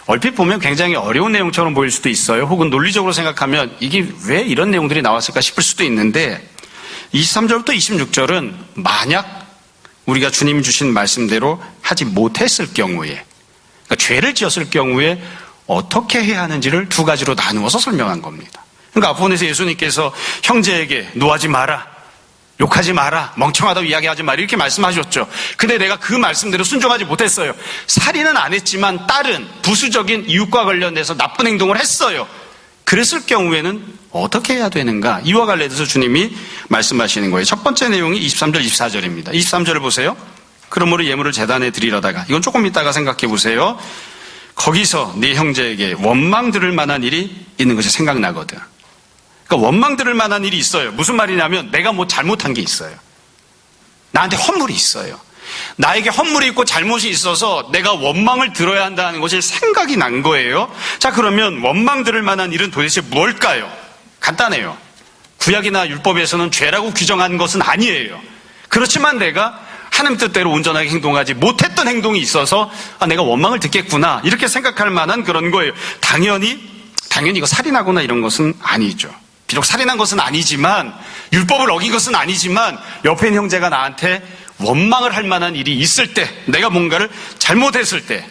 얼핏 보면 굉장히 어려운 내용처럼 보일 수도 있어요. 혹은 논리적으로 생각하면 이게 왜 이런 내용들이 나왔을까 싶을 수도 있는데 23절부터 26절은 만약 우리가 주님 주신 말씀대로 하지 못했을 경우에, 그러니까 죄를 지었을 경우에 어떻게 해야 하는지를 두 가지로 나누어서 설명한 겁니다. 그러니까 앞부분에서 예수님께서 형제에게 노하지 마라, 욕하지 마라, 멍청하다고 이야기하지 마라 이렇게 말씀하셨죠. 근데 내가 그 말씀대로 순종하지 못했어요. 살인은 안 했지만 다른 부수적인 이웃과 관련돼서 나쁜 행동을 했어요. 그랬을 경우에는 어떻게 해야 되는가? 이와 관련해서 주님이 말씀하시는 거예요. 첫 번째 내용이 23절, 24절입니다. 23절을 보세요. 그러므로 예물을 제단에 드리려다가, 이건 조금 이따가 생각해 보세요. 거기서 네 형제에게 원망 들을 만한 일이 있는 것이 생각나거든. 그러니까 원망 들을 만한 일이 있어요. 무슨 말이냐면 내가 뭐 잘못한 게 있어요. 나한테 허물이 있어요. 나에게 허물이 있고 잘못이 있어서 내가 원망을 들어야 한다는 것이 생각이 난 거예요. 자, 그러면 원망 들을 만한 일은 도대체 뭘까요? 간단해요. 구약이나 율법에서는 죄라고 규정한 것은 아니에요. 그렇지만 내가 하나님 뜻대로 온전하게 행동하지 못했던 행동이 있어서 내가 원망을 듣겠구나 이렇게 생각할 만한 그런 거예요. 당연히 이거 살인하거나 이런 것은 아니죠. 비록 살인한 것은 아니지만, 율법을 어긴 것은 아니지만 옆에 있는 형제가 나한테 원망을 할 만한 일이 있을 때, 내가 뭔가를 잘못했을 때,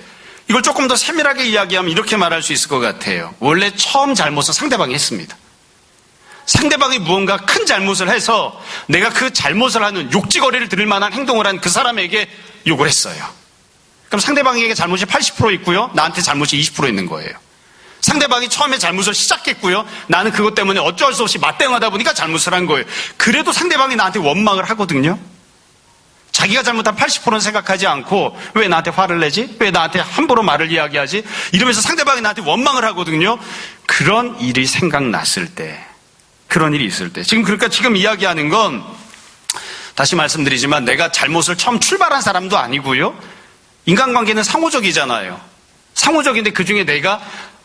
이걸 조금 더 세밀하게 이야기하면 이렇게 말할 수 있을 것 같아요. 원래 처음 잘못은 상대방이 했습니다. 상대방이 무언가 큰 잘못을 해서 내가 그 잘못을 하는 욕지거리를 들을 만한 행동을 한 그 사람에게 욕을 했어요. 그럼 상대방에게 잘못이 80% 있고요, 나한테 잘못이 20% 있는 거예요. 상대방이 처음에 잘못을 시작했고요, 나는 그것 때문에 어쩔 수 없이 맞대응하다 보니까 잘못을 한 거예요. 그래도 상대방이 나한테 원망을 하거든요. 자기가 잘못한 80%는 생각하지 않고 왜 나한테 화를 내지? 왜 나한테 함부로 말을 이야기하지? 이러면서 상대방이 나한테 원망을 하거든요. 그런 일이 생각났을 때, 그런 일이 있을 때, 그러니까 지금 이야기하는 건 다시 말씀드리지만 내가 잘못을 처음 출발한 사람도 아니고요, 인간관계는 상호적이잖아요. 상호적인데 그 중에 내가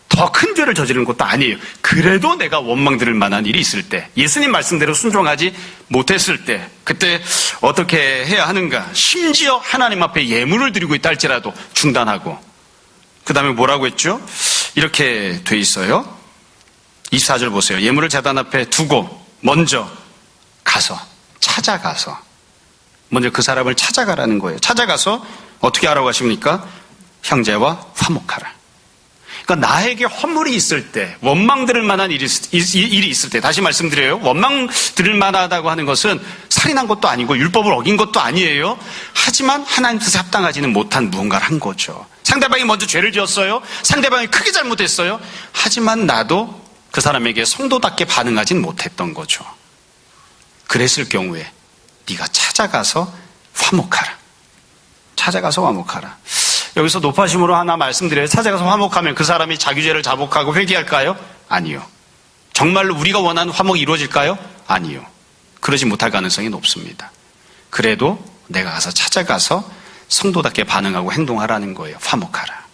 더 큰 죄를 저지른 것도 아니에요. 그래도 내가 원망 들을 만한 일이 있을 때, 예수님 말씀대로 순종하지 못했을 때, 그때 어떻게 해야 하는가? 심지어 하나님 앞에 예물을 드리고 있다 할지라도 중단하고, 그 다음에 뭐라고 했죠? 이렇게 돼 있어요. 24절 보세요. 예물을 제단 앞에 두고 먼저 가서, 찾아가서, 먼저 그 사람을 찾아가라는 거예요. 찾아가서 어떻게 하라고 하십니까? 형제와 화목하라. 그러니까 나에게 허물이 있을 때, 원망 들을 만한 일이 있을 때, 다시 말씀드려요. 원망 들을 만하다고 하는 것은 살인한 것도 아니고 율법을 어긴 것도 아니에요. 하지만 하나님 뜻에 합당하지는 못한 무언가를 한 거죠. 상대방이 먼저 죄를 지었어요. 상대방이 크게 잘못했어요. 하지만 나도 그 사람에게 성도답게 반응하진 못했던 거죠. 그랬을 경우에 네가 찾아가서 화목하라. 찾아가서 화목하라. 여기서 높아심으로 하나 말씀드려요. 찾아가서 화목하면 그 사람이 자기 죄를 자복하고 회개할까요? 아니요. 정말로 우리가 원하는 화목이 이루어질까요? 아니요. 그러지 못할 가능성이 높습니다. 그래도 내가 가서 찾아가서 성도답게 반응하고 행동하라는 거예요. 화목하라.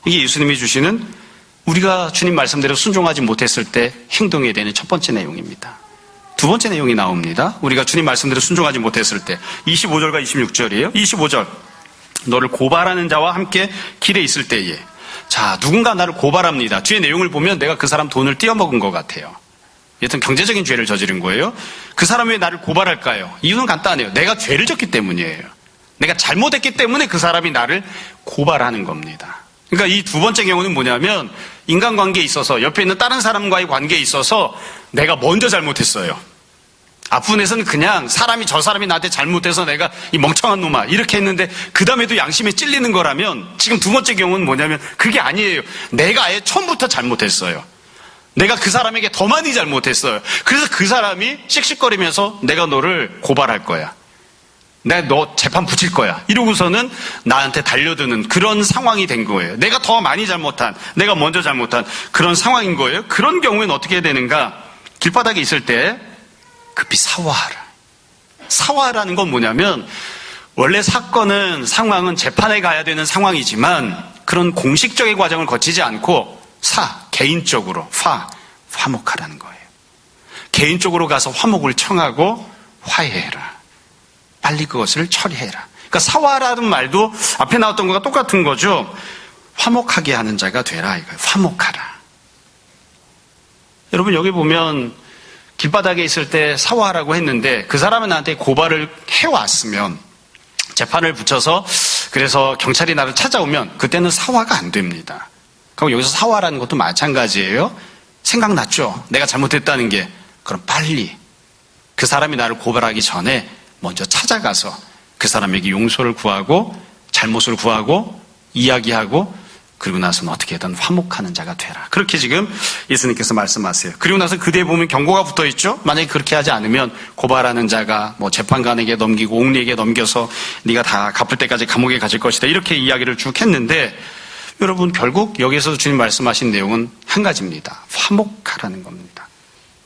이게 예수님이 주시는 우리가 주님 말씀대로 순종하지 못했을 때 행동해야 되는 첫 번째 내용입니다. 두 번째 내용이 나옵니다. 우리가 주님 말씀대로 순종하지 못했을 때 25절과 26절이에요. 25절. 너를 고발하는 자와 함께 길에 있을 때에, 자, 누군가 나를 고발합니다. 뒤에 내용을 보면 내가 그 사람 돈을 떼어먹은 것 같아요. 여튼 경제적인 죄를 저지른 거예요. 그 사람이 왜 나를 고발할까요? 이유는 간단해요. 내가 죄를 졌기 때문이에요. 내가 잘못했기 때문에 그 사람이 나를 고발하는 겁니다. 그러니까 이 두 번째 경우는 뭐냐면 인간관계에 있어서, 옆에 있는 다른 사람과의 관계에 있어서 내가 먼저 잘못했어요. 앞부분에서는 그냥 저 사람이 나한테 잘못해서 내가 이 멍청한 놈아 이렇게 했는데 그 다음에도 양심에 찔리는 거라면, 지금 두 번째 경우는 뭐냐면 그게 아니에요. 내가 아예 처음부터 잘못했어요. 내가 그 사람에게 더 많이 잘못했어요. 그래서 그 사람이 씩씩거리면서 내가 너를 고발할 거야. 내가 너 재판 붙일 거야. 이러고서는 나한테 달려드는 그런 상황이 된 거예요. 내가 더 많이 잘못한, 내가 먼저 잘못한 그런 상황인 거예요. 그런 경우에는 어떻게 해야 되는가? 길바닥에 있을 때 급히 사과하라. 사과하라는 건 뭐냐면 원래 사건은, 상황은 재판에 가야 되는 상황이지만 그런 공식적인 과정을 거치지 않고 개인적으로 화목하라는 거예요. 개인적으로 가서 화목을 청하고 화해해라. 빨리 그것을 처리해라. 그러니까 사과라는 말도 앞에 나왔던 것과 똑같은 거죠. 화목하게 하는 자가 되라 이거예요. 화목하라. 여러분 여기 보면 길바닥에 있을 때 사과하라고 했는데 그 사람은 나한테 고발을 해왔으면 재판을 붙여서 그래서 경찰이 나를 찾아오면 그때는 사과가 안 됩니다. 그럼 여기서 사과라는 것도 마찬가지예요. 생각났죠? 내가 잘못했다는 게. 그럼 빨리 그 사람이 나를 고발하기 전에 먼저 찾아가서 그 사람에게 용서를 구하고 잘못을 구하고 이야기하고 그리고 나서는 어떻게든 화목하는 자가 되라. 그렇게 지금 예수님께서 말씀하세요. 그리고 나서 그 뒤에 보면 경고가 붙어 있죠. 만약에 그렇게 하지 않으면 고발하는 자가 재판관에게 넘기고 옥리에게 넘겨서 네가 다 갚을 때까지 감옥에 갇힐 것이다. 이렇게 이야기를 쭉 했는데 여러분 결국 여기서 주님 말씀하신 내용은 한 가지입니다. 화목하라는 겁니다.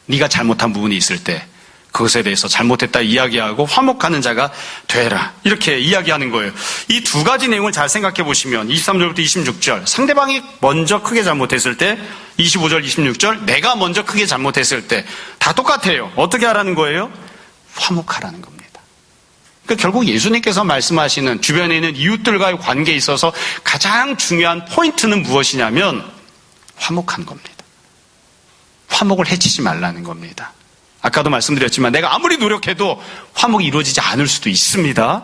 네가 잘못한 부분이 있을 때 그것에 대해서 잘못했다 이야기하고 화목하는 자가 되라. 이렇게 이야기하는 거예요. 이 두 가지 내용을 잘 생각해 보시면 23절부터 26절 상대방이 먼저 크게 잘못했을 때 25절 26절 내가 먼저 크게 잘못했을 때 다 똑같아요. 어떻게 하라는 거예요? 화목하라는 겁니다. 그러니까 결국 예수님께서 말씀하시는 주변에 있는 이웃들과의 관계에 있어서 가장 중요한 포인트는 무엇이냐면 화목한 겁니다. 화목을 해치지 말라는 겁니다. 아까도 말씀드렸지만 내가 아무리 노력해도 화목이 이루어지지 않을 수도 있습니다.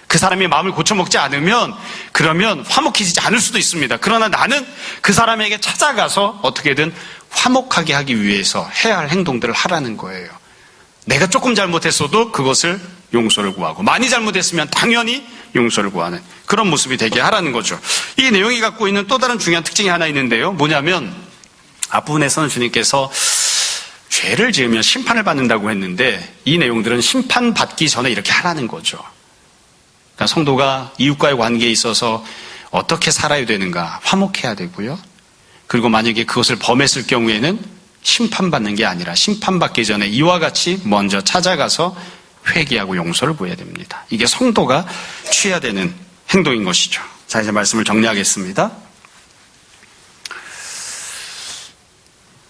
그 사람이 마음을 고쳐먹지 않으면 그러면 화목해지지 않을 수도 있습니다. 그러나 나는 그 사람에게 찾아가서 어떻게든 화목하게 하기 위해서 해야 할 행동들을 하라는 거예요. 내가 조금 잘못했어도 그것을 용서를 구하고 많이 잘못했으면 당연히 용서를 구하는 그런 모습이 되게 하라는 거죠. 이 내용이 갖고 있는 또 다른 중요한 특징이 하나 있는데요. 뭐냐면 앞부분에서는 주님께서 죄를 지으면 심판을 받는다고 했는데 이 내용들은 심판받기 전에 이렇게 하라는 거죠. 그러니까 성도가 이웃과의 관계에 있어서 어떻게 살아야 되는가 화목해야 되고요. 그리고 만약에 그것을 범했을 경우에는 심판받는 게 아니라 심판받기 전에 이와 같이 먼저 찾아가서 회개하고 용서를 구해야 됩니다. 이게 성도가 취해야 되는 행동인 것이죠. 자, 이제 말씀을 정리하겠습니다.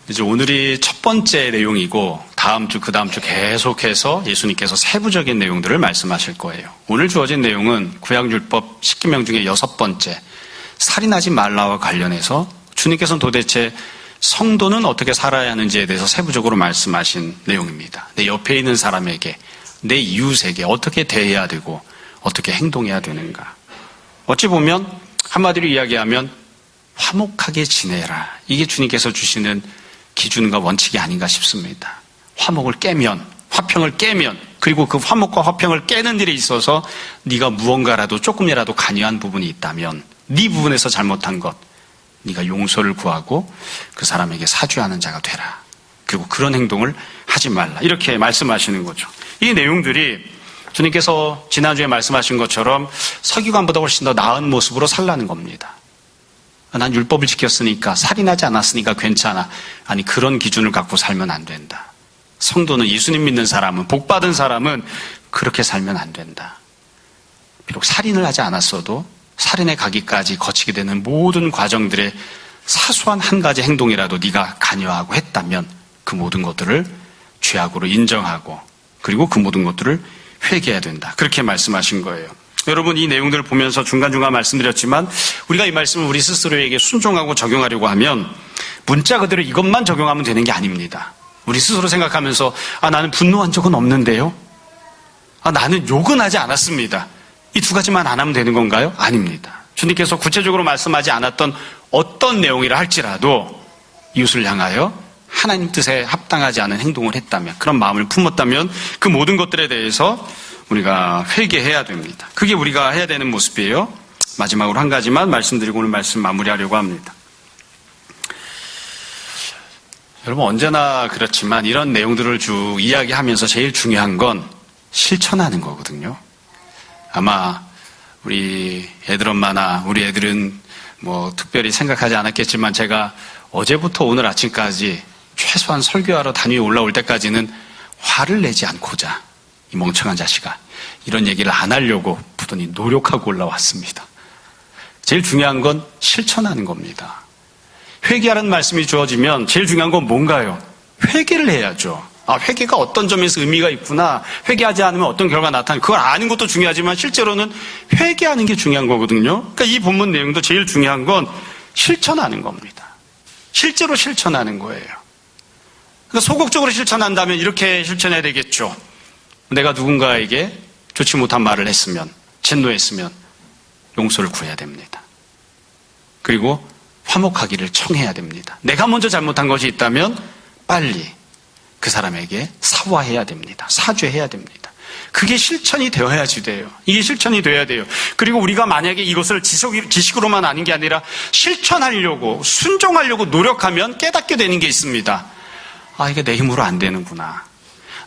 이제 오늘이 첫 번째 내용이고 다음 주, 그 다음 주 계속해서 예수님께서 세부적인 내용들을 말씀하실 거예요. 오늘 주어진 내용은 구약율법 10계명 중에 6번째 살인하지 말라와 관련해서 주님께서는 도대체 성도는 어떻게 살아야 하는지에 대해서 세부적으로 말씀하신 내용입니다. 내 옆에 있는 사람에게, 내 이웃에게 어떻게 대해야 되고 어떻게 행동해야 되는가. 어찌 보면 한마디로 이야기하면 화목하게 지내라. 이게 주님께서 주시는 기준과 원칙이 아닌가 싶습니다. 화목을 깨면, 화평을 깨면, 그리고 그 화목과 화평을 깨는 일에 있어서 네가 무언가라도 조금이라도 관여한 부분이 있다면 네 부분에서 잘못한 것, 네가 용서를 구하고 그 사람에게 사죄하는 자가 되라. 그리고 그런 행동을 하지 말라. 이렇게 말씀하시는 거죠. 이 내용들이 주님께서 지난주에 말씀하신 것처럼 서기관보다 훨씬 더 나은 모습으로 살라는 겁니다. 난 율법을 지켰으니까, 살인하지 않았으니까 괜찮아. 아니, 그런 기준을 갖고 살면 안 된다. 성도는, 예수님 믿는 사람은, 복받은 사람은 그렇게 살면 안 된다. 비록 살인을 하지 않았어도 살인에 가기까지 거치게 되는 모든 과정들의 사소한 한 가지 행동이라도 네가 관여하고 했다면 그 모든 것들을 죄악으로 인정하고 그리고 그 모든 것들을 회개해야 된다. 그렇게 말씀하신 거예요. 여러분, 이 내용들을 보면서 중간중간 말씀드렸지만 우리가 이 말씀을 우리 스스로에게 순종하고 적용하려고 하면 문자 그대로 이것만 적용하면 되는 게 아닙니다. 우리 스스로 생각하면서 나는 분노한 적은 없는데요. 나는 욕은 하지 않았습니다. 이 두 가지만 안 하면 되는 건가요? 아닙니다. 주님께서 구체적으로 말씀하지 않았던 어떤 내용이라 할지라도 이웃을 향하여 하나님 뜻에 합당하지 않은 행동을 했다면, 그런 마음을 품었다면 그 모든 것들에 대해서 우리가 회개해야 됩니다. 그게 우리가 해야 되는 모습이에요. 마지막으로 한 가지만 말씀드리고 오늘 말씀 마무리하려고 합니다. 여러분, 언제나 그렇지만 이런 내용들을 쭉 이야기하면서 제일 중요한 건 실천하는 거거든요. 아마 우리 애들 엄마나 우리 애들은 뭐 특별히 생각하지 않았겠지만 제가 어제부터 오늘 아침까지 최소한 설교하러 단위에 올라올 때까지는 화를 내지 않고자 이 멍청한 자식아 이런 얘기를 안 하려고 부단히 노력하고 올라왔습니다. 제일 중요한 건 실천하는 겁니다. 회개하라는 말씀이 주어지면 제일 중요한 건 뭔가요? 회개를 해야죠. 회개가 어떤 점에서 의미가 있구나. 회개하지 않으면 어떤 결과가 나타나는 그걸 아는 것도 중요하지만 실제로는 회개하는 게 중요한 거거든요. 그러니까 이 본문 내용도 제일 중요한 건 실천하는 겁니다. 실제로 실천하는 거예요. 그러니까 소극적으로 실천한다면 이렇게 실천해야 되겠죠. 내가 누군가에게 좋지 못한 말을 했으면, 진노했으면 용서를 구해야 됩니다. 그리고 화목하기를 청해야 됩니다. 내가 먼저 잘못한 것이 있다면 빨리 그 사람에게 사과해야 됩니다. 사죄해야 됩니다. 그게 실천이 되어야지 돼요. 이게 실천이 돼야 돼요. 그리고 우리가 만약에 이것을 지식으로만 아는 게 아니라 실천하려고, 순종하려고 노력하면 깨닫게 되는 게 있습니다. 이게 내 힘으로 안 되는구나.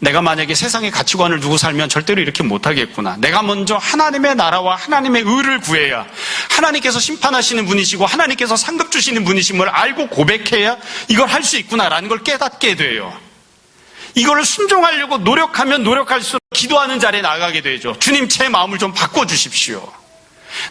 내가 만약에 세상의 가치관을 두고 살면 절대로 이렇게 못하겠구나. 내가 먼저 하나님의 나라와 하나님의 의를 구해야 하나님께서 심판하시는 분이시고 하나님께서 상급 주시는 분이심을 알고 고백해야 이걸 할 수 있구나라는 걸 깨닫게 돼요. 이거를 순종하려고 노력하면 노력할수록 기도하는 자리에 나가게 되죠. 주님 제 마음을 좀 바꿔주십시오.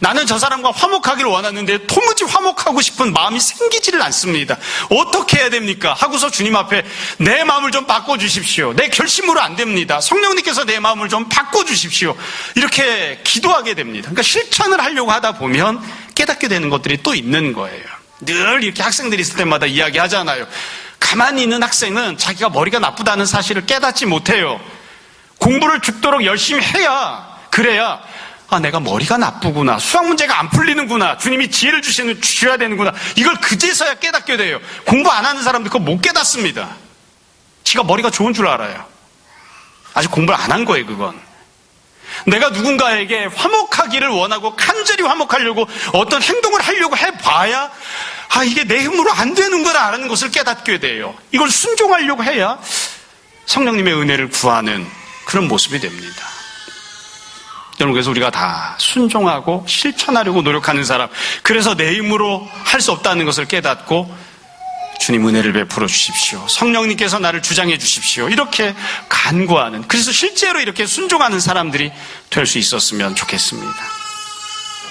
나는 저 사람과 화목하기를 원하는데 도무지 화목하고 싶은 마음이 생기지를 않습니다. 어떻게 해야 됩니까? 하고서 주님 앞에 내 마음을 좀 바꿔주십시오. 내 결심으로 안 됩니다. 성령님께서 내 마음을 좀 바꿔주십시오. 이렇게 기도하게 됩니다. 그러니까 실천을 하려고 하다 보면 깨닫게 되는 것들이 또 있는 거예요. 늘 이렇게 학생들이 있을 때마다 이야기하잖아요. 가만히 있는 학생은 자기가 머리가 나쁘다는 사실을 깨닫지 못해요. 공부를 죽도록 열심히 해야, 그래야 내가 머리가 나쁘구나. 수학 문제가 안 풀리는구나. 주님이 지혜를 주셔야 되는구나. 이걸 그제서야 깨닫게 돼요. 공부 안 하는 사람들 그거 못 깨닫습니다. 지가 머리가 좋은 줄 알아요. 아직 공부를 안 한 거예요, 그건. 내가 누군가에게 화목하기를 원하고 간절히 화목하려고 어떤 행동을 하려고 해봐야 이게 내 힘으로 안 되는구나라는 것을 깨닫게 돼요. 이걸 순종하려고 해야 성령님의 은혜를 구하는 그런 모습이 됩니다. 여러분, 그래서 우리가 다 순종하고 실천하려고 노력하는 사람, 그래서 내 힘으로 할 수 없다는 것을 깨닫고 주님 은혜를 베풀어 주십시오. 성령님께서 나를 주장해 주십시오. 이렇게 간구하는, 그래서 실제로 이렇게 순종하는 사람들이 될 수 있었으면 좋겠습니다.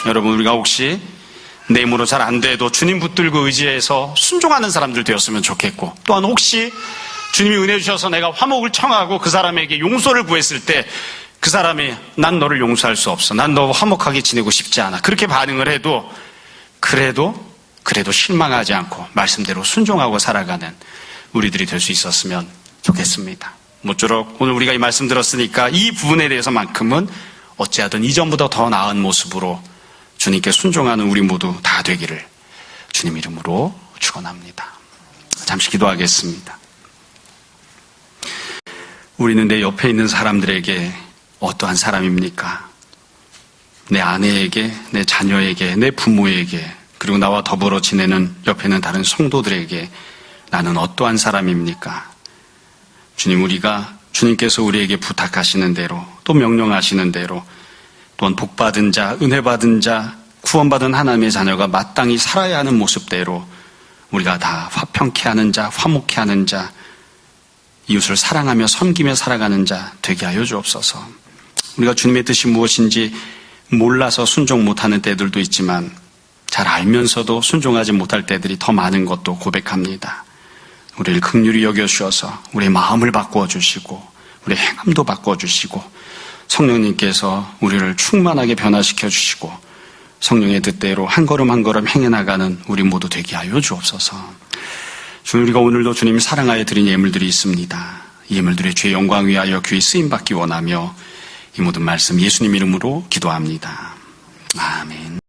여러분, 우리가 혹시 내 힘으로 잘 안 돼도 주님 붙들고 의지해서 순종하는 사람들 되었으면 좋겠고, 또한 혹시 주님이 은혜 주셔서 내가 화목을 청하고 그 사람에게 용서를 구했을 때 그 사람이 난 너를 용서할 수 없어. 난 너 화목하게 지내고 싶지 않아. 그렇게 반응을 해도 그래도 실망하지 않고 말씀대로 순종하고 살아가는 우리들이 될 수 있었으면 좋겠습니다. 모쪼록 오늘 우리가 이 말씀 들었으니까 이 부분에 대해서만큼은 어찌하든 이전보다 더 나은 모습으로 주님께 순종하는 우리 모두 다 되기를 주님 이름으로 축원합니다. 잠시 기도하겠습니다. 우리는 내 옆에 있는 사람들에게 어떠한 사람입니까? 내 아내에게, 내 자녀에게, 내 부모에게, 그리고 나와 더불어 지내는 옆에 있는 다른 성도들에게 나는 어떠한 사람입니까? 주님, 우리가 주님께서 우리에게 부탁하시는 대로, 또 명령하시는 대로, 또한 복받은 자, 은혜받은 자, 구원받은 하나님의 자녀가 마땅히 살아야 하는 모습대로 우리가 다 화평케 하는 자, 화목케 하는 자, 이웃을 사랑하며 섬기며 살아가는 자 되게 하여 주옵소서. 우리가 주님의 뜻이 무엇인지 몰라서 순종 못하는 때들도 있지만 잘 알면서도 순종하지 못할 때들이 더 많은 것도 고백합니다. 우리를 긍휼히 여겨주셔서 우리의 마음을 바꿔주시고 우리의 행함도 바꿔주시고 성령님께서 우리를 충만하게 변화시켜 주시고 성령의 뜻대로 한 걸음 한 걸음 행해 나가는 우리 모두 되게 하여 주옵소서. 주님, 우리가 오늘도 주님이 사랑하여 드린 예물들이 있습니다. 이 예물들의 주의 영광 위하여 귀히 쓰임받기 원하며 이 모든 말씀 예수님 이름으로 기도합니다. 아멘.